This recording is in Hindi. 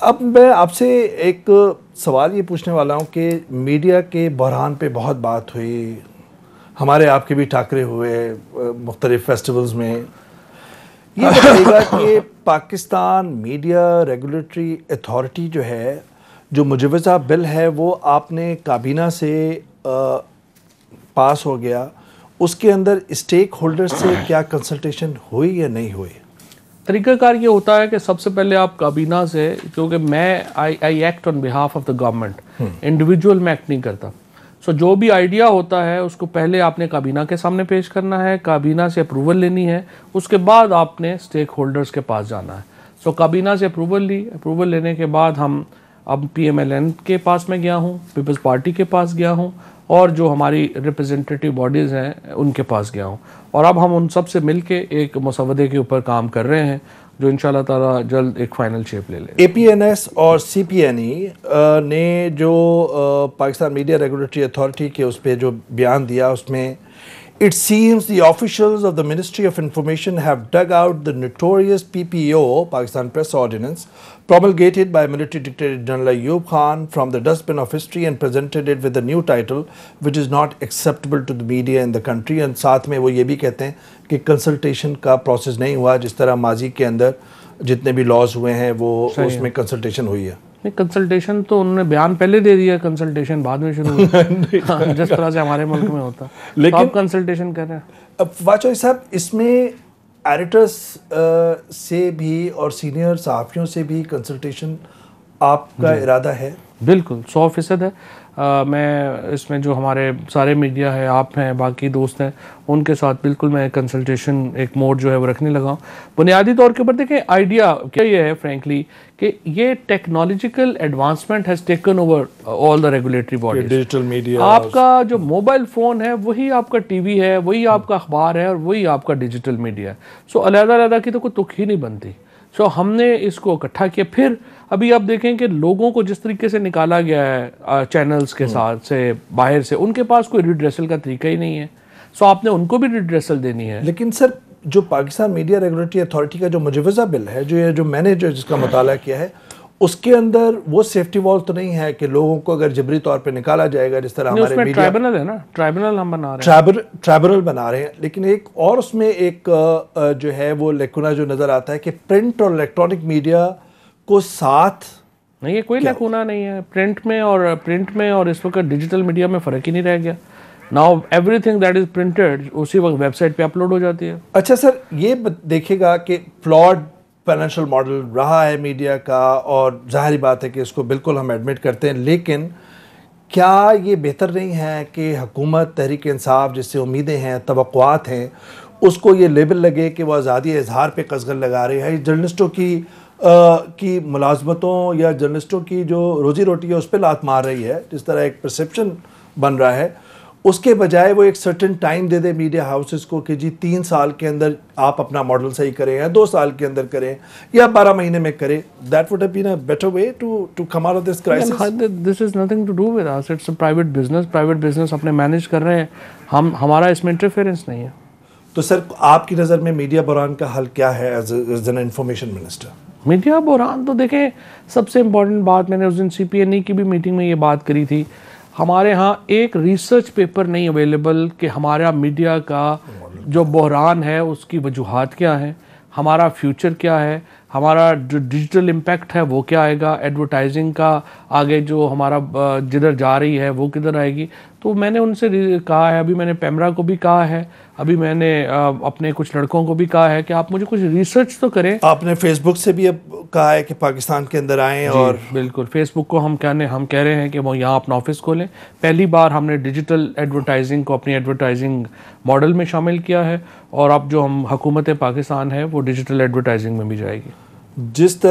अब मैं आपसे एक सवाल ये पूछने वाला हूँ कि मीडिया के बहरान पे बहुत बात हुई, हमारे आपके भी टाकरे हुए मुख्तलिफ फेस्टिवल्स में। ये बताइएगा कि पाकिस्तान मीडिया रेगुलेटरी अथॉरिटी जो है, जो मुजवज़ा बिल है वो आपने काबीना से पास हो गया, उसके अंदर स्टेक होल्डर्स से क्या कंसल्टेशन हुई या नहीं हुई? तरीक़ाकार ये होता है कि सबसे पहले आप काबीना से, क्योंकि मैं I act on behalf of the government, individual में एक्ट नहीं करता। सो जो भी आइडिया होता है उसको पहले आपने काबीना के सामने पेश करना है, काबीना से अप्रूवल लेनी है, उसके बाद आपने स्टेक होल्डर्स के पास जाना है। सो काबीना से अप्रूवल ली, अप्रूवल लेने के बाद हम अब PMLN के पास में गया हूँ, पीपल्स पार्टी के पास गया हूँ, और जो हमारी रिप्रेजेंटेटिव बॉडीज़ हैं उनके पास गया हूँ, और अब हम उन सब से मिल के एक मसवदे के ऊपर काम कर रहे हैं जो इंशाल्लाह ताला जल्द एक फ़ाइनल शेप ले ले। APNS और CPNE ने जो पाकिस्तान मीडिया रेगुलेटरी अथॉरिटी के उस पर जो बयान दिया, उसमें It seems the officials of the Ministry of Information have dug out the notorious PPO, Pakistan Press Ordinance, promulgated by military dictator General Ayub Khan from the dustbin of history and presented it with a new title, which is not acceptable to the media in the country. And साथ में वो ये भी कहते हैं कि कंसल्टेशन का प्रोसेस नहीं हुआ, जिस तरह माजी के अंदर जितने भी लॉज हुए हैं वो उसमें कंसल्टेशन हुई है। नहीं, कंसल्टेशन तो उन्होंने बयान पहले दे दिया, कंसल्टेशन बाद में शुरू हुई। हाँ, जिस तरह से हमारे मुल्क में होता, लेकिन तो आप कंसल्टेशन कर रहे हैं। अब वाचौई साहब, इसमें एडिटर्स से भी और सीनियर सहाफ़ियों से भी कंसल्टेशन आपका इरादा है? बिल्कुल 100% है। मैं इसमें जो हमारे सारे मीडिया है, आप हैं, बाकी दोस्त हैं, उनके साथ बिल्कुल मैं कंसल्टेशन एक मोड जो है वो रखने लगा हूँ। बुनियादी तौर के ऊपर देखें, आइडिया क्या ये है फ्रेंकली कि ये technological advancement has taken over all the regulatory bodies. Digital media, आपका जो मोबाइल फ़ोन है वही आपका TV है, वही आपका अखबार है, और वही आपका डिजिटल मीडिया है। सो अलग-अलग की तो कोई तुक ही नहीं बनती। सो हमने इसको इकट्ठा किया। फिर अभी आप देखें कि लोगों को जिस तरीके से निकाला गया है चैनल्स के साथ से, बाहर से, उनके पास कोई रिड्रेसल का तरीका ही नहीं है। सो आपने उनको भी रिड्रेसल देनी है। लेकिन सर, जो पाकिस्तान मीडिया रेगुलेटरी अथॉरिटी का जो मुजवज़ा बिल है, जो मैंने जिसका मुताला किया है, उसके अंदर वो सेफ्टी वॉल तो नहीं है कि लोगों को अगर जबरी तौर पे निकाला जाएगा, जिस तरह हमारे मीडिया ट्राइब्यूनल है ना, ट्राइब्यूनल हम बना रहे हैं, ट्राइब्यूनल बना रहे हैं। लेकिन एक और उसमें एक जो है वो लेकुना जो नज़र आता है कि प्रिंट और इलेक्ट्रॉनिक मीडिया को साथ नहीं है, कोई लेकुना नहीं है प्रिंट में और इस वक्त डिजिटल मीडिया में फ़र्क ही नहीं रह गया। Now everything that is printed उसी वक्त वेबसाइट पे अपलोड हो जाती है। अच्छा सर, ये देखिएगा कि फ्लॉड फाइनेंशियल मॉडल रहा है मीडिया का, और जाहिर बात है कि इसको बिल्कुल हम एडमिट करते हैं, लेकिन क्या ये बेहतर नहीं है कि हुकूमत, तहरीक इंसाफ, जिससे उम्मीदें हैं, तवक्कुआत हैं, उसको ये लेबल लगे कि वह आज़ादी इजहार पे कसगल लगा रही है, जर्नलिस्टों की मुलाजमतों या जर्नलिस्टों की जो रोज़ी रोटी है उस पर लात मार रही है, जिस तरह एक परसेप्शन बन रहा है, उसके बजाय वो एक सर्टेन टाइम दे दे मीडिया हाउसेस को कि जी 3 साल के अंदर आप अपना मॉडल सही करें, या 2 साल के अंदर करें, या 12 महीने में करें। That would have been a better way to come out of this crisis. This is nothing to do with us, it's a private business अपने मैनेज कर रहे हैं, हमारा इसमें इंटरफेरेंस नहीं है। तो सर, आपकी नज़र में मीडिया बहरान का हल क्या है as an information minister? Media बहरान तो देखें, सबसे इम्पोर्टेंट बात, मैंने उस दिन CPNE की भी मीटिंग में ये बात करी थी, हमारे यहाँ एक रिसर्च पेपर नहीं अवेलेबल कि हमारा मीडिया का जो बहरान है उसकी वजूहात क्या है, हमारा फ्यूचर क्या है, हमारा जो डिजिटल इम्पैक्ट है वो क्या आएगा, एडवर्टाइजिंग का आगे जो हमारा जिधर जा रही है वो किधर आएगी। तो मैंने उनसे कहा है, अभी मैंने पैमरा को भी कहा है, अभी मैंने अपने कुछ लड़कों को भी कहा है कि आप मुझे कुछ रिसर्च तो करें। आपने फेसबुक से भी अब कहा है कि पाकिस्तान के अंदर आएँ, और बिल्कुल फेसबुक को हम कह रहे हैं कि वो यहाँ अपना ऑफिस खोलें। पहली बार हमने डिजिटल एडवर्टाइजिंग को अपनी एडवर्टाइजिंग मॉडल में शामिल किया है, और अब जो हम हुकूमत पाकिस्तान है वो डिजिटल एडवर्टाइजिंग में भी जाएगी। जिस